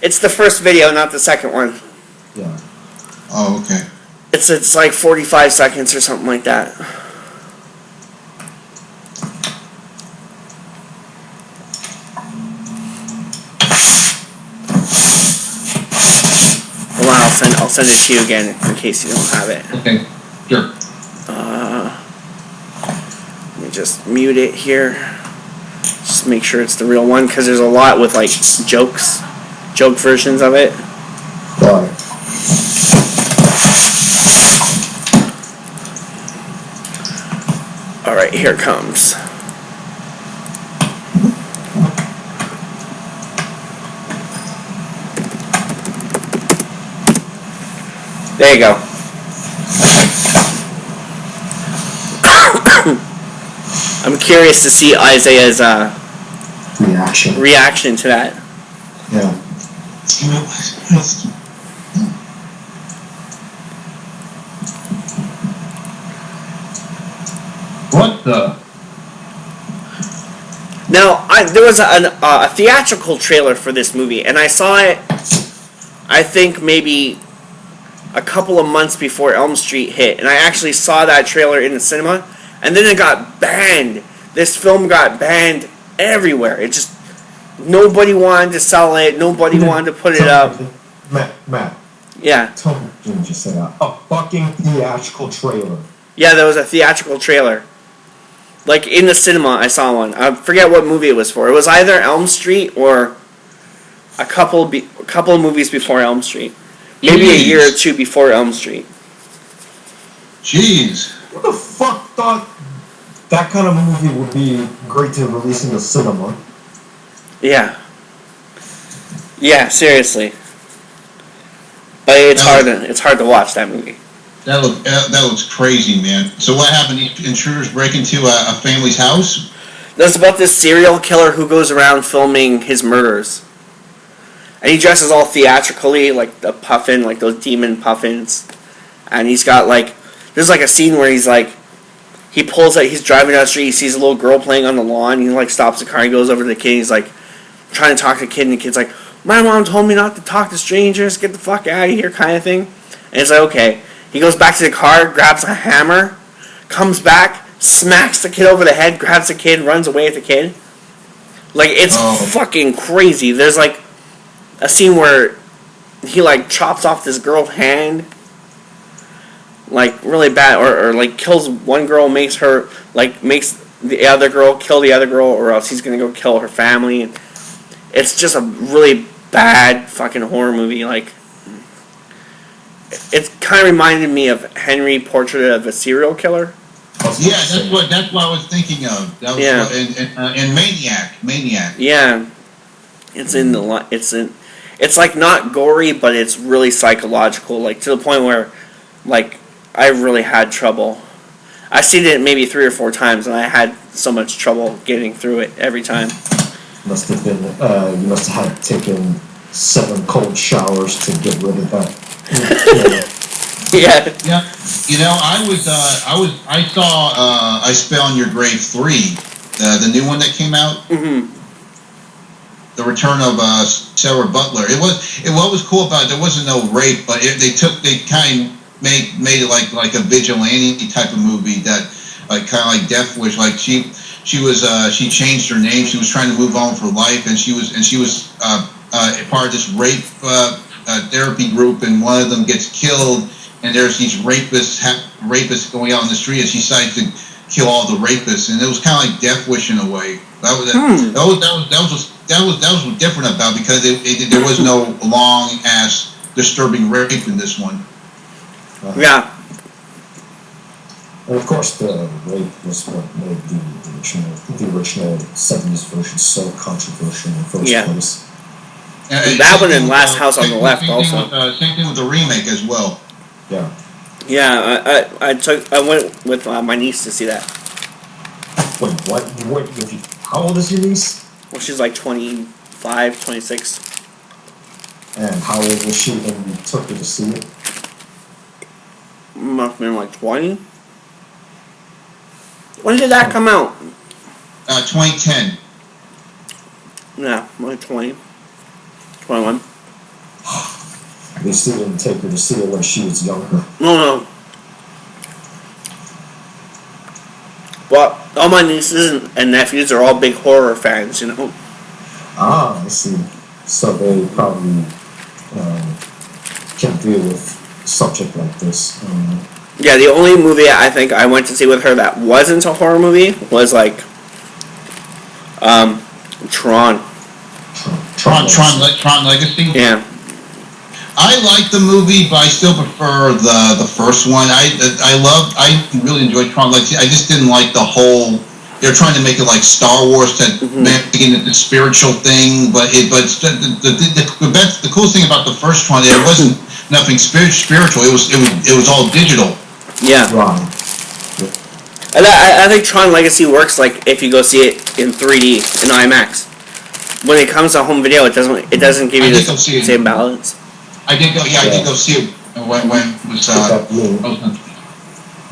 It's the first video, not the second one. Yeah. Oh, okay. It's like 45 seconds or something like that. Well, I'll send it to you again in case you don't have it. Okay. Sure. Let me just mute it here. Just make sure it's the real one, because there's a lot with like joke versions of it. Right. All right, here it comes. There you go. I'm curious to see Isaiah's reaction to that. Yeah. What the? Now, there was a theatrical trailer for this movie, and I saw it, I think, maybe a couple of months before Elm Street hit, and I actually saw that trailer in the cinema, and then it got banned. This film got banned everywhere. It just, nobody wanted to sell it, nobody wanted to put it up. Matt. Yeah. Tell me, you just said that. A fucking theatrical trailer. Yeah, there was a theatrical trailer. Like, in the cinema, I saw one. I forget what movie it was for. It was either Elm Street or a couple of movies before Elm Street. Maybe a year or two before Elm Street. Jeez. Who the fuck thought that kind of movie would be great to release in the cinema? Yeah. Yeah, seriously. But it's hard to watch that movie. That looks crazy, man. So what happened? Intruders break into a family's house? That's about this serial killer who goes around filming his murders. And he dresses all theatrically, like the puffin, like those demon puffins. And he's got like, there's like a scene where he's like, he pulls out, he's driving down the street, he sees a little girl playing on the lawn, he like stops the car, he goes over to the kid, he's like, trying to talk to the kid, and the kid's like, my mom told me not to talk to strangers, get the fuck out of here, kind of thing. And it's like, okay. He goes back to the car, grabs a hammer, comes back, smacks the kid over the head, grabs the kid, runs away with the kid. Like, it's fucking crazy. There's like a scene where he like chops off this girl's hand, like really bad, or like kills one girl, makes the other girl kill the other girl, or else he's gonna go kill her family. And it's just a really bad fucking horror movie. Like, it kind of reminded me of Henry, Portrait of a Serial Killer. Yeah, that's what I was thinking of. That was and Maniac. Yeah, it's like not gory, but it's really psychological. Like, to the point where, like, I really had trouble. I've seen it maybe 3 or 4 times, and I had so much trouble getting through it every time. Must have been. You must have had taken 7 cold showers to get rid of that. Yeah. You know, I saw I Spit on Your Grave 3, the new one that came out. Mm-hmm. The Return of Sarah Butler. What was cool about it, there wasn't no rape, but they kind of made it like a vigilante type of movie that like kind of like Death Wish. Like she changed her name. She was trying to move on for life, and she was part of this rape therapy group, and one of them gets killed, and there's these rapists going out on the street, and she decides to kill all the rapists, and it was kind of like Death Wish in a way. That was different about, because there was no long ass disturbing rape in this one. Yeah. And of course, the rape was what made the original 70s version so controversial in the first place. That one in Last House on the Left also. Same thing with the remake as well. Yeah. Yeah, I went with my niece to see that. Wait, what? How old is your niece? Well, she's like 25, 26. And how old was she when you took her to see it? Must have been like 20. When did that come out? 2010. Yeah, like 20. 21. They still didn't take her to see it when she was younger. No. Well, all my nieces and nephews are all big horror fans, you know. Ah, I see. So they probably can deal with subject like this. Yeah, the only movie I think I went to see with her that wasn't a horror movie was like Tron. Tron Legacy. Yeah. I like the movie, but I still prefer the first one. I really enjoyed Tron Legacy. I just didn't like the whole. They're trying to make it like Star Wars to make it the spiritual thing, but the coolest thing about the first one, it wasn't nothing spiritual. It was all digital. Yeah. Right. And I think Tron Legacy works like if you go see it in 3D in IMAX. When it comes to home video, it doesn't give you the same balance. I did go see it when it was.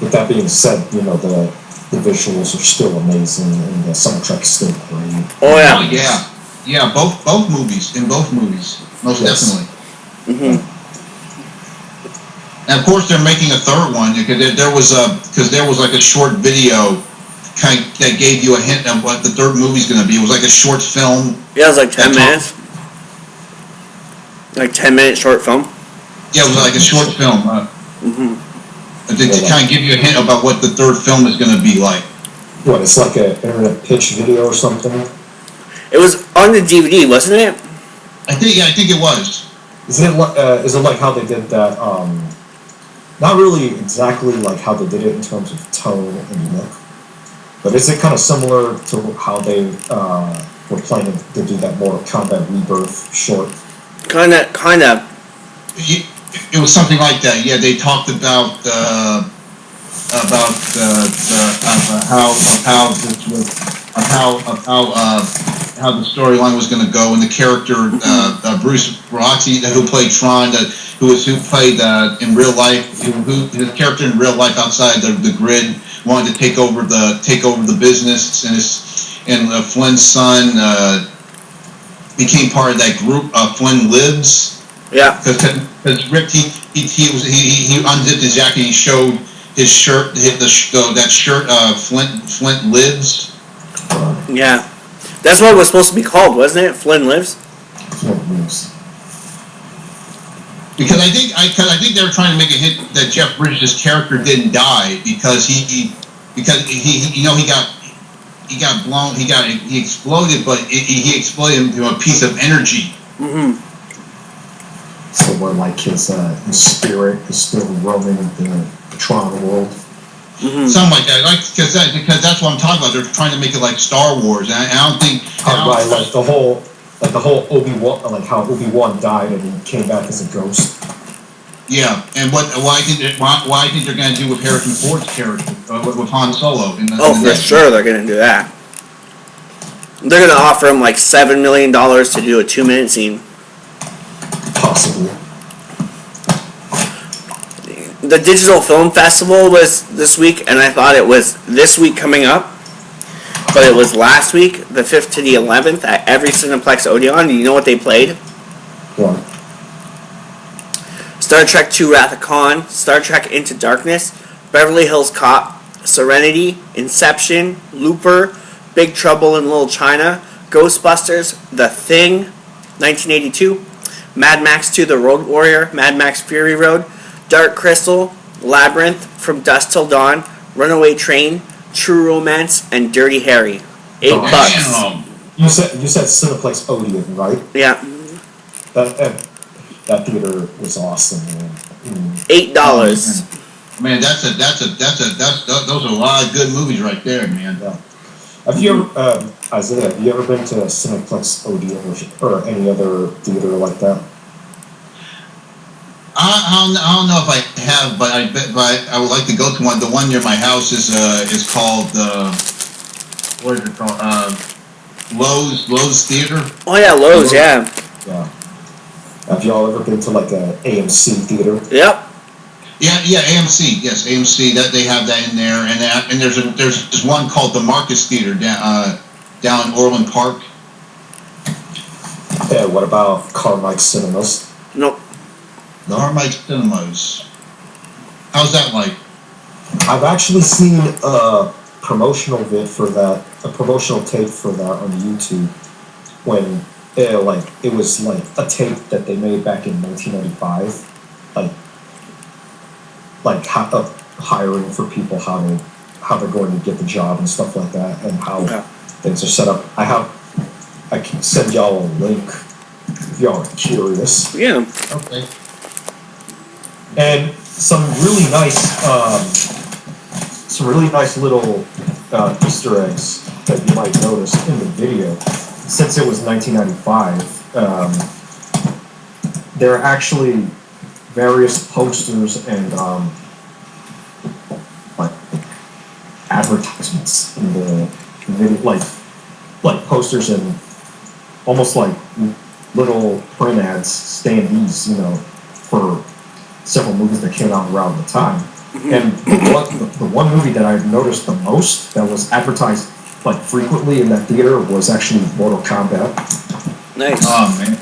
With that being said, you know the visuals are still amazing and the soundtrack is still great. Oh yeah. Yeah. Both movies, most definitely. And of course, they're making a third one because there was like a short video that gave you a hint of what the third movie's going to be. It was like a short film. Yeah, it was like 10 minutes. Like 10-minute short film. Yeah, it was like a short film. To kind of give you a hint about what the third film is going to be like. What? It's like an internet pitch video or something. It was on the DVD, wasn't it? I think it was. Is it like how they did that? Not really exactly like how they did it in terms of tone and look, but is it kind of similar to how they were planning to do that Mortal Kombat Rebirth short? Kind of. It was something like that. Yeah, they talked about how the storyline was going to go, and the character Bruce Roxy, who played Tron, who played in real life, who his character in real life outside the grid wanted to take over the business, and Flynn's son became part of that group. Flynn Lives. Yeah. Because Rick he unzipped his jacket. He showed his shirt. That shirt. Flint Lives. Yeah. That's what it was supposed to be called, wasn't it? Flynn Lives. Flint Lives. Because I think they were trying to make a hint that Jeff Bridges' character didn't die because he exploded, but he exploded into a piece of energy. So where like his spirit is still roaming the Tron world. Something like that, because that's what I'm talking about. They're trying to make it like Star Wars, and I don't think. Right, like the whole Obi-Wan, like how Obi-Wan died and he came back as a ghost. Yeah, and why I think they're going to do with Harrison Ford's character with Han Solo. For sure they're going to do that. They're going to offer him like $7 million to do a 2-minute scene. Possibly. The Digital Film Festival was this week, and I thought it was this week coming up. But it was last week, the 5th to the 11th, at every Cineplex Odeon. You know what they played? What? Star Trek II Wrath of Khan, Star Trek Into Darkness, Beverly Hills Cop, Serenity, Inception, Looper, Big Trouble in Little China, Ghostbusters, The Thing, 1982, Mad Max 2 The Road Warrior, Mad Max Fury Road, Dark Crystal, Labyrinth, From Dusk Till Dawn, Runaway Train, True Romance, and Dirty Harry. $8. You said Cineplex Odeon, right? Yeah. That theater was awesome, man. $8. Man, those are a lot of good movies right there, man. Yeah. Have you ever, Isaiah? Have you ever been to Cineplex Odeon or any other theater like that? I don't know if I have, but I would like to go to one. The one near my house is called what is it called? Lowe's Theater. Oh yeah, Lowe's, yeah. Yeah. Have y'all ever been to like a AMC theater? Yep. Yeah, AMC. Yes, AMC. That they have that in there, and there's one called the Marcus Theater down in Orland Park. Yeah. What about Carmike Cinemas? Nope. Carmike Cinemas. How's that like? I've actually seen a promotional vid for that, a promotional tape for that on YouTube, when it was like a tape that they made back in 1995, like hiring for people, how they're going to get the job and stuff like that, and how things are set up. I can send y'all a link if y'all are curious. Yeah. Okay. And some really nice little Easter eggs that you might notice in the video. Since it was 1995, there are actually various posters and like advertisements in the video, like posters and almost like little print ads, standees, for several movies that came out around the time. And the one movie that I've noticed the most that was advertised like frequently in that theater was actually Mortal Kombat. Nice. Oh man.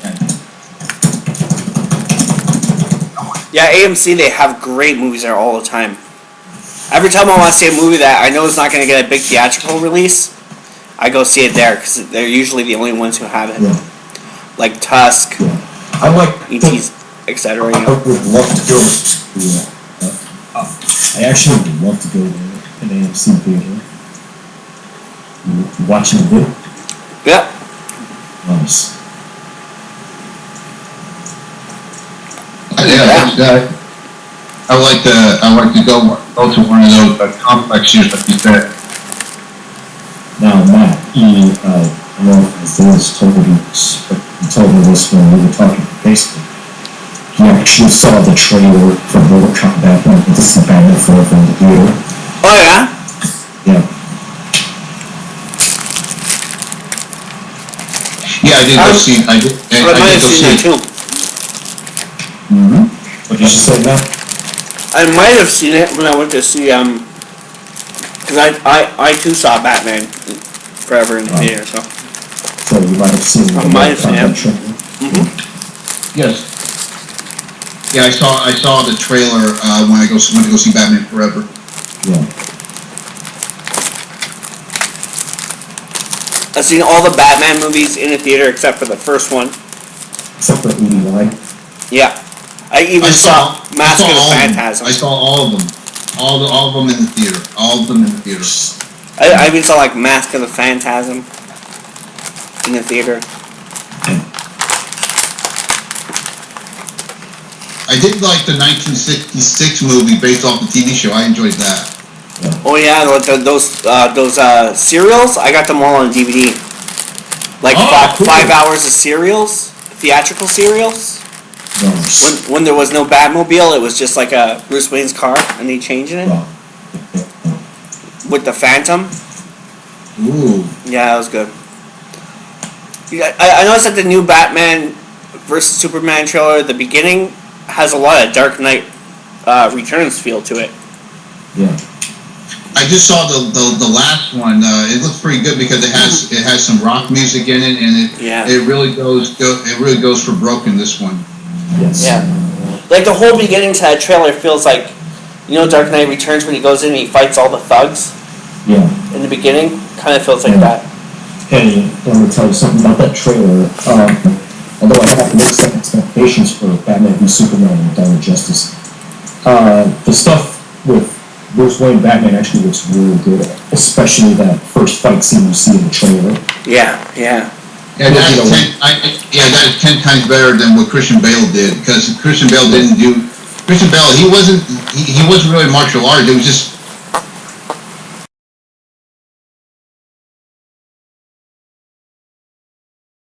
Yeah, AMC, they have great movies there all the time. Every time I want to see a movie that I know is not going to get a big theatrical release, I go see it there because they're usually the only ones who have it. Yeah. Like Tusk, I like E.T., etc. I would love to go. I actually would love to go there in AMC theater. You watching the video? Yeah. Nice. Yeah. I like to go to one of those complexes like you said. Now, Matt, I know Phil's told me this when we were talking on Facebook. He actually saw the trailer for Mortal Kombat when to see Batman Forever in the theater. Oh, yeah? Yeah. Yeah, I did go see. I did might have go seen see that too. Mm-hmm. What did you say, Matt? I might have seen it when I went to see because I too saw Batman Forever in the theater, so. So you might have seen the might have seen it. trailer. Yes. Yeah, I saw the trailer when I went to go see Batman Forever. Yeah. I've seen all the Batman movies in the theater except for the first one. Except for 89. Yeah. I even saw Mask of the Phantasm. I saw all of them. All of them in the theater. All of them in the theater. I even saw like Mask of the Phantasm in the theater. I did like the 1966 movie based off the TV show. I enjoyed that. Oh yeah, those serials. I got them all on DVD. Like cool. 5 hours of serials, theatrical serials. Nice. When there was no Batmobile, it was just like a Bruce Wayne's car, and they changed it with the Phantom. Ooh. Yeah, that was good. I noticed that the new Batman versus Superman trailer, the beginning, has a lot of Dark Knight Returns feel to it. Yeah. I just saw the last one. It looks pretty good because it has some rock music in it, and it really goes for broke in this one. Yes. Yeah. Like the whole beginning to that trailer feels like, Dark Knight Returns when he goes in and he fights all the thugs. Yeah. In the beginning, kind of feels like that. Hey, let me tell you something about that trailer. Although I have mixed expectations for Batman v Superman and Dawn of Justice, the stuff with Bruce Wayne Batman actually looks really good, especially that first fight scene you see in the trailer. Yeah. Yeah, that is 10 times better than what Christian Bale did, because Christian Bale he wasn't really martial arts. It was just